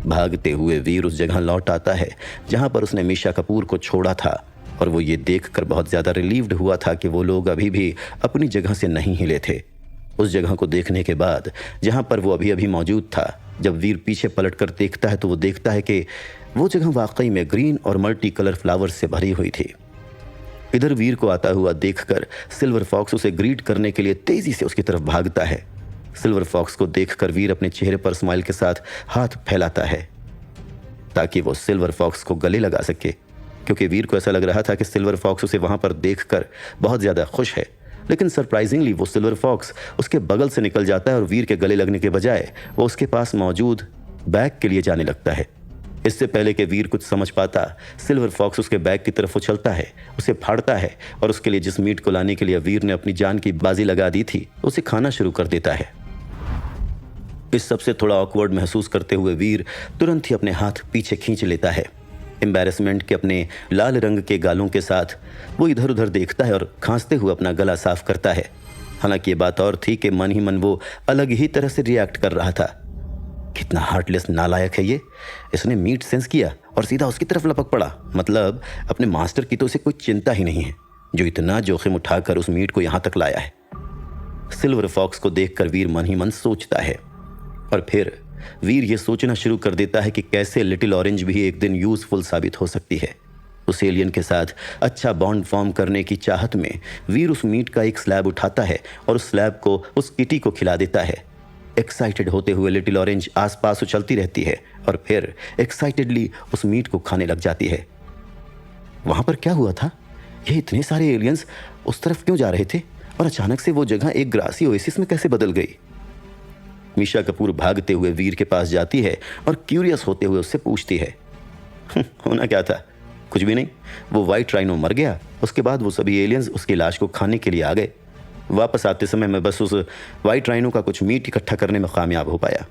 भागते हुए वीर उस जगह लौट आता है जहां पर उसने मीशा कपूर को छोड़ा था, और वो ये देखकर बहुत ज़्यादा रिलीव्ड हुआ था कि वो लोग अभी भी अपनी जगह से नहीं हिले थे। उस जगह को देखने के बाद जहां पर वो अभी अभी मौजूद था, जब वीर पीछे पलटकर देखता है तो वो देखता है कि वो जगह वाकई में ग्रीन और मल्टी कलर फ्लावर्स से भरी हुई थी। इधर वीर को आता हुआ देखकर सिल्वर फॉक्स उसे ग्रीट करने के लिए तेजी से उसकी तरफ भागता है। सिल्वर फॉक्स को देखकर वीर अपने चेहरे पर स्माइल के साथ हाथ फैलाता है ताकि वो सिल्वर फॉक्स को गले लगा सके, क्योंकि वीर को ऐसा लग रहा था कि सिल्वर फॉक्स उसे वहां पर देखकर बहुत ज्यादा खुश है। लेकिन सरप्राइजिंगली वो सिल्वर फॉक्स उसके बगल से निकल जाता है और वीर के गले लगने के बजाय वो उसके पास मौजूद बैग के लिए जाने लगता है। इससे पहले कि वीर कुछ समझ पाता, सिल्वर फॉक्स उसके बैग की तरफ उछलता है, उसे फाड़ता है और उसके लिए जिस मीट को लाने के लिए वीर ने अपनी जान की बाजी लगा दी थी उसे खाना शुरू कर देता है। इस सबसे थोड़ा ऑकवर्ड महसूस करते हुए वीर तुरंत ही अपने हाथ पीछे खींच लेता है। एम्बैरेसमेंट के अपने लाल रंग के गालों के साथ वो इधर उधर देखता है और खांसते हुए अपना गला साफ करता है। हालांकि ये बात और थी कि मन ही मन वो अलग ही तरह से रिएक्ट कर रहा था। कितना हार्टलेस नालायक है ये, इसने मीट सेंस किया और सीधा उसकी तरफ लपक पड़ा। मतलब अपने मास्टर की तो उसे कोई चिंता ही नहीं है जो इतना जोखिम उठाकर उस मीट को यहां तक लाया है। सिल्वर फॉक्स को देखकर वीर मन ही मन सोचता है और फिर वीर ये सोचना शुरू कर देता है कि कैसे लिटिल ऑरेंज भी एक दिन यूजफुल साबित हो सकती है। उस एलियन के साथ अच्छा बॉन्ड फॉर्म करने की चाहत में वीर उस मीट का एक स्लैब उठाता है और उस स्लैब को उस किटी को खिला देता है। एक्साइटेड होते हुए लिटिल ऑरेंज आसपास उछलती रहती है और फिर एक्साइटेडली उस मीट को खाने लग जाती है। वहां पर क्या हुआ था? ये इतने सारे एलियंस उस तरफ क्यों जा रहे थे और अचानक से वो जगह एक ग्रासी ओएसिस में कैसे बदल गई? मीशा कपूर भागते हुए वीर के पास जाती है और क्यूरियस होते हुए उससे पूछती है, होना क्या था? कुछ भी नहीं, वो वाइट राइनो मर गया। उसके बाद वो सभी एलियंस उसकी लाश को खाने के लिए आ गए। वापस आते समय मैं बस उस वाइट राइनो का कुछ मीट इकट्ठा करने में कामयाब हो पाया।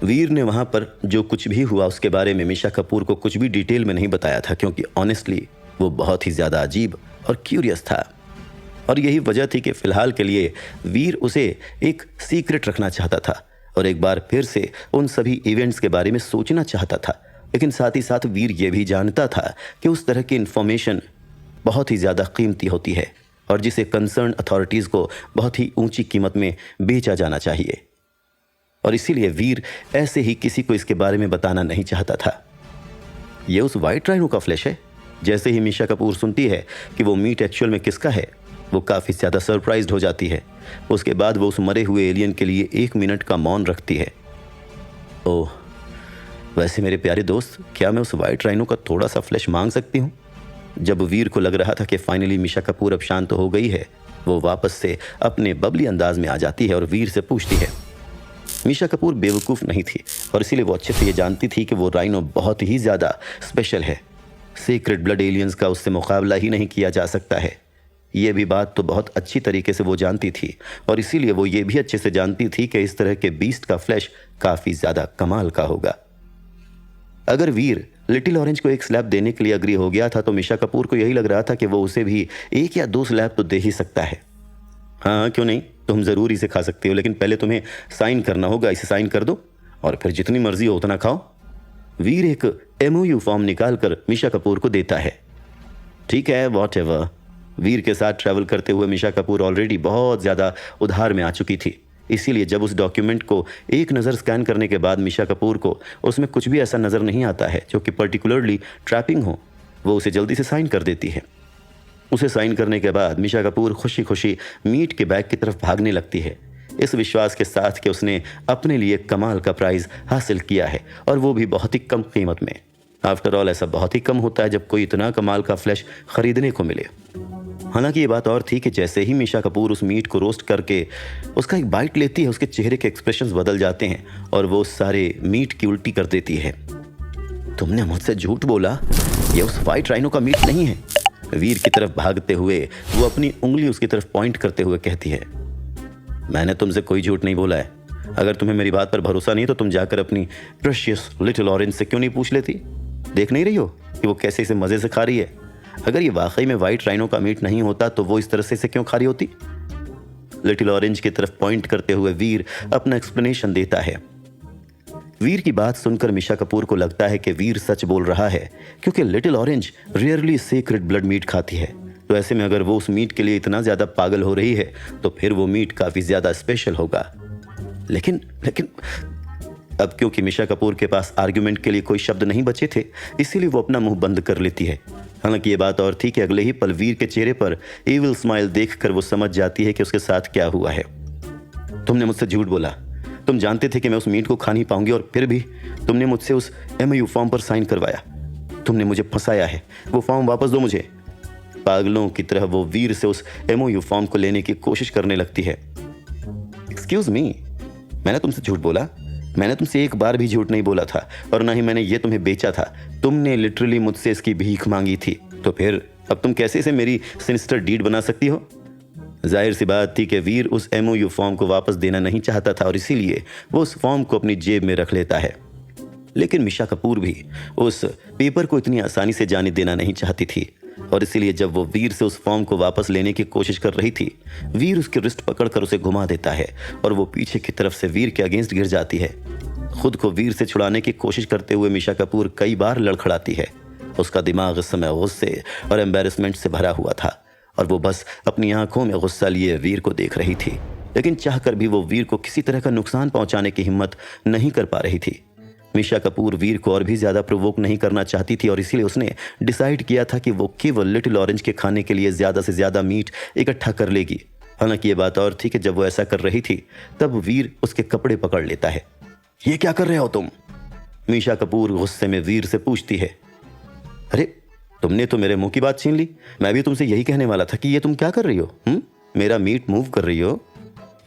वीर ने वहां पर जो कुछ भी हुआ उसके बारे में मीशा कपूर को कुछ भी डिटेल में नहीं बताया था, क्योंकि ऑनेस्टली वो बहुत ही ज्यादा अजीब और क्यूरियस था। और यही वजह थी कि फिलहाल के लिए वीर उसे एक सीक्रेट रखना चाहता था और एक बार फिर से उन सभी इवेंट्स के बारे में सोचना चाहता था। लेकिन साथ ही साथ वीर ये भी जानता था कि उस तरह की इंफॉर्मेशन बहुत ही ज़्यादा कीमती होती है और जिसे कंसर्न अथॉरिटीज़ को बहुत ही ऊंची कीमत में बेचा जाना चाहिए, और इसीलिए वीर ऐसे ही किसी को इसके बारे में बताना नहीं चाहता था। यह उस वाइट राइनो का फ्लैश है। जैसे ही मीशा कपूर सुनती है कि वो मीट एक्चुअल में किसका है, वो काफ़ी ज़्यादा सरप्राइज्ड हो जाती है। उसके बाद वो उस मरे हुए एलियन के लिए 1 मिनट का मौन रखती है। ओह, वैसे मेरे प्यारे दोस्त, क्या मैं उस वाइट राइनो का थोड़ा सा फ्लैश मांग सकती हूँ? जब वीर को लग रहा था कि फाइनली मीशा कपूर अब शांत हो गई है, वो वापस से अपने बबली अंदाज में आ जाती है और वीर से पूछती है। मीशा कपूर बेवकूफ़ नहीं थी और इसीलिए वो अच्छे से ये जानती थी कि वो राइनो बहुत ही ज़्यादा स्पेशल है। सीक्रेट ब्लड एलियंस का उससे मुकाबला ही नहीं किया जा सकता है। ये भी बात तो बहुत अच्छी तरीके से वो जानती थी और इसीलिए वो ये भी अच्छे से जानती थी कि इस तरह के बीस्ट का फ्लैश काफ़ी ज़्यादा कमाल का होगा। अगर वीर लिटिल ऑरेंज को एक स्लैब देने के लिए अग्री हो गया था तो मीशा कपूर को यही लग रहा था कि वो उसे भी 1 या 2 स्लैब तो दे ही सकता है। हाँ, क्यों नहीं, तुम ज़रूर इसे खा सकते हो, लेकिन पहले तुम्हें साइन करना होगा। इसे साइन कर दो और फिर जितनी मर्जी हो उतना खाओ। वीर एक MOU फॉर्म निकाल कर मीशा कपूर को देता है। ठीक है, वॉटएवर। वीर के साथ ट्रैवल करते हुए मीशा कपूर ऑलरेडी बहुत ज़्यादा उधार में आ चुकी थी, इसीलिए जब उस डॉक्यूमेंट को एक नज़र स्कैन करने के बाद मीशा कपूर को उसमें कुछ भी ऐसा नज़र नहीं आता है जो कि पर्टिकुलरली ट्रैपिंग हो, वो उसे जल्दी से साइन कर देती है। उसे साइन करने के बाद मीशा कपूर खुशी खुशी मीट के बैग की तरफ भागने लगती है, इस विश्वास के साथ कि उसने अपने लिए कमाल का प्राइज़ हासिल किया है और वो भी बहुत ही कम कीमत में। आफ्टर ऑल ऐसा बहुत ही कम होता है जब कोई इतना कमाल का फ्लैश खरीदने को मिले। हालांकि ये बात और थी कि जैसे ही मीशा कपूर उस मीट को रोस्ट करके उसका एक बाइट लेती है, उसके चेहरे के एक्सप्रेशंस बदल जाते हैं और वो सारे मीट की उल्टी कर देती है। तुमने मुझसे झूठ बोला, ये उस वाइट राइनो का मीट नहीं है। वीर की तरफ भागते हुए वो अपनी उंगली उसकी तरफ पॉइंट करते हुए कहती है, मैंने तुमसे कोई झूठ नहीं बोला है। अगर तुम्हें मेरी बात पर भरोसा नहीं तो तुम जाकर अपनी प्रेशियस लिटिल ऑरेंज से क्यों नहीं पूछ लेती? देख नहीं रही हो कि वो कैसे इसे मज़े से खा रही है? अगर ये वाकई में वाइट राइनो का मीट नहीं होता तो वो इस तरह से इसे क्यों खा रही होती? लिटिल ऑरेंज की तरफ पॉइंट करते हुए वीर अपना एक्सप्लेनेशन देता है वीर की बात सुनकर मिशा कपूर को लगता है कि वीर सच बोल रहा है, क्योंकि little orange rarely sacred blood meat खाती है। तो ऐसे में अगर वो उस मीट के लिए इतना ज्यादा पागल हो रही है तो फिर वो मीट काफी ज्यादा स्पेशल होगा। लेकिन लेकिन अब क्योंकि मिशा कपूर के पास आर्ग्यूमेंट के लिए कोई शब्द नहीं बचे थे, इसीलिए वो अपना मुंह बंद कर लेती है। हालांकि ये बात और थी कि अगले ही पल वीर के चेहरे पर एविल स्माइल देखकर वो समझ जाती है कि उसके साथ क्या हुआ है। तुमने मुझसे झूठ बोला। तुम जानते थे कि मैं उस मीट को खा नहीं पाऊंगी और फिर भी तुमने मुझसे उस MOU फॉर्म पर साइन करवाया। तुमने मुझे फंसाया है। वो फॉर्म वापस दो मुझे। पागलों की तरह वो वीर से उस MOU फॉर्म को लेने की कोशिश करने लगती है। एक्सक्यूज मी, मैंने तुमसे झूठ बोला? मैंने तुमसे एक बार भी झूठ नहीं बोला था और ना ही मैंने ये तुम्हें बेचा था। तुमने लिटरली मुझसे इसकी भीख मांगी थी। तो फिर अब तुम कैसे इसे मेरी सिनिस्टर डीड बना सकती हो? जाहिर सी बात थी कि वीर उस MOU फॉर्म को वापस देना नहीं चाहता था और इसीलिए वो उस फॉर्म को अपनी जेब में रख लेता है। लेकिन मिशा कपूर भी उस पेपर को इतनी आसानी से जाने देना नहीं चाहती थी और इसीलिए जब वो वीर से उस फॉर्म को वापस लेने की कोशिश कर रही थी, वीर उसकी रिस्ट पकड़कर उसे घुमा देता है और वो पीछे की तरफ से वीर के अगेंस्ट गिर जाती है। खुद को वीर से छुड़ाने की कोशिश करते हुए मिशा कपूर कई बार लड़खड़ाती है। उसका दिमाग इस समय गुस्से और एम्बेरसमेंट से भरा हुआ था और वो बस अपनी आंखों में गुस्सा लिए वीर को देख रही थी, लेकिन चाहकर भी वो वीर को किसी तरह का नुकसान पहुंचाने की हिम्मत नहीं कर पा रही थी। मिशा कपूर वीर को और भी ज्यादा प्रोवोक नहीं करना चाहती थी और इसीलिए उसने डिसाइड किया था कि वो केवल लिटिल ऑरेंज के खाने के लिए ज्यादा से ज्यादा मीट इकट्ठा कर लेगी। हालांकि ये बात और थी कि जब वो ऐसा कर रही थी तब वीर उसके कपड़े पकड़ लेता है। ये क्या कर रहे हो तुम? मिशा कपूर गुस्से में वीर से पूछती है। अरे तुमने तो मेरे मुंह की बात छीन ली। मैं भी तुमसे यही कहने वाला था कि ये तुम क्या कर रही हो? मेरा मीट मूव कर रही हो?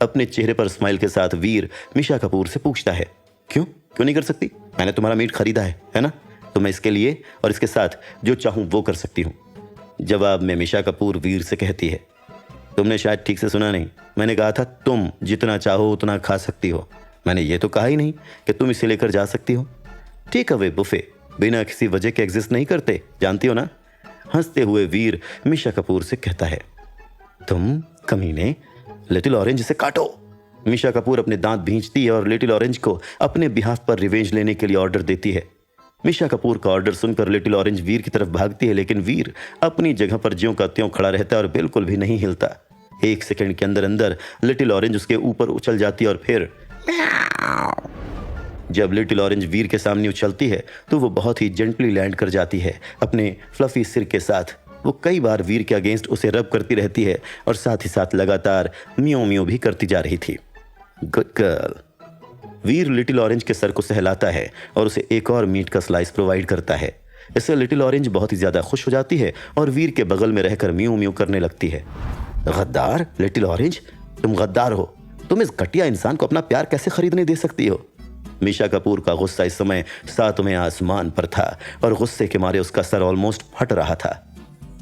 अपने चेहरे पर स्माइल के साथ वीर मिशा कपूर से पूछता है। क्यों नहीं कर सकती? मैंने तुम्हारा मीट खरीदा है ना? तो मैं इसके लिए और इसके साथ जो चाहूं वो कर सकती हूं। जवाब में मिशा कपूर वीर से कहती है। तुमने शायद ठीक से सुना नहीं। मैंने कहा था तुम जितना चाहो उतना खा सकती हो। मैंने ये तो कहा ही नहीं कि तुम इसे लेकर जा सकती हो। टेक अवे बुफे बिना किसी वजह के एग्जिस्ट नहीं करते, जानती हो ना? हंसते हुए वीर मिशा कपूर से कहता है। तुम कमीने, लिटिल ऑरेंज इसे काटो। मिशा कपूर अपने दांत भींचती है और लिटिल ऑरेंज को अपने बिहाफ पर रिवेंज लेने के लिए ऑर्डर देती है। मिशा कपूर का ऑर्डर सुनकर लिटिल ऑरेंज वीर की तरफ भागती है, लेकिन वीर अपनी जगह पर ज्यों का त्यों खड़ा रहता है और बिल्कुल भी नहीं हिलता। 1 सेकंड के अंदर अंदर लिटिल ऑरेंज उसके ऊपर उछल जाती है और फिर जब लिटिल ऑरेंज वीर के सामने उछलती है तो वो बहुत ही जेंटली लैंड कर जाती है अपने फ्लफी सिर के साथ। वो कई बार वीर के अगेंस्ट उसे रब करती रहती है और साथ ही साथ लगातार म्यों म्यों भी करती जा रही थी। Good girl. Veer little orange के सर को सहलाता है और उसे एक और मीट का स्लाइस प्रोवाइड करता है। इससे लिटिल ऑरेंज बहुत ही ज्यादा खुश हो जाती है और वीर के बगल में रहकर म्यों म्यों करने लगती है। गद्दार लिटिल ऑरेंज, तुम गद्दार हो। तुम इस घटिया इंसान को अपना प्यार कैसे खरीदने दे सकती हो? मिशा कपूर का गुस्सा इस समय 7वें आसमान पर था और गुस्से के मारे उसका सर ऑलमोस्ट फट रहा था।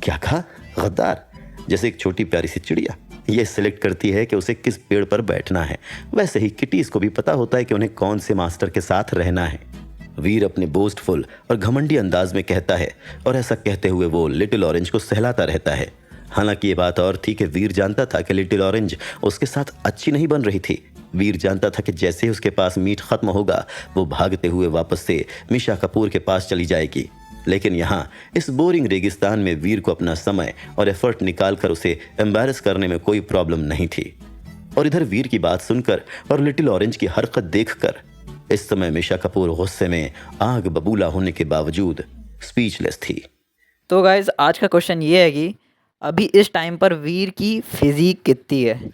क्या कहा? गद्दार? जैसे एक छोटी प्यारी सी चिड़िया ये सिलेक्ट करती है कि उसे किस पेड़ पर बैठना है, वैसे ही किटीज को भी पता होता है कि उन्हें कौन से मास्टर के साथ रहना है। वीर अपने बोस्टफुल और घमंडी अंदाज में कहता है और ऐसा कहते हुए वो लिटिल ऑरेंज को सहलाता रहता है। हालांकि ये बात और थी कि वीर जानता था कि लिटिल ऑरेंज उसके साथ अच्छी नहीं बन रही थी। वीर जानता था कि जैसे ही उसके पास मीट खत्म होगा वो भागते हुए वापस से मिशा कपूर के पास चली जाएगी। लेकिन यहाँ इस बोरिंग रेगिस्तान में वीर को अपना समय और एफर्ट निकालकर उसे एम्बैरस करने में कोई प्रॉब्लम नहीं थी। और इधर वीर की बात सुनकर और लिटिल ऑरेंज की हरकत देखकर इस समय मिशा कपूर गुस्से में आग बबूला होने के बावजूद स्पीचलेस थी। तो गाइज आज का क्वेश्चन ये है कि अभी इस टाइम पर वीर की फिजिक कितनी है?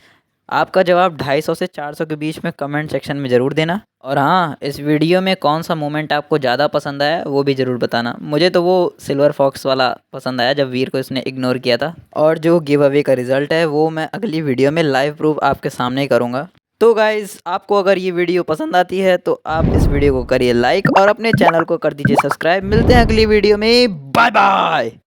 आपका जवाब 250 से 400 के बीच में कमेंट सेक्शन में ज़रूर देना। और हाँ, इस वीडियो में कौन सा मोमेंट आपको ज़्यादा पसंद आया वो भी ज़रूर बताना। मुझे तो वो सिल्वर फॉक्स वाला पसंद आया जब वीर को इसने इग्नोर किया था। और जो गिव अवे का रिज़ल्ट है वो मैं अगली वीडियो में लाइव प्रूफ आपके सामने ही करूँगा। तो गाइज़ आपको अगर ये वीडियो पसंद आती है तो आप इस वीडियो को करिए लाइक और अपने चैनल को कर दीजिए सब्सक्राइब। मिलते हैं अगली वीडियो में। Bye bye.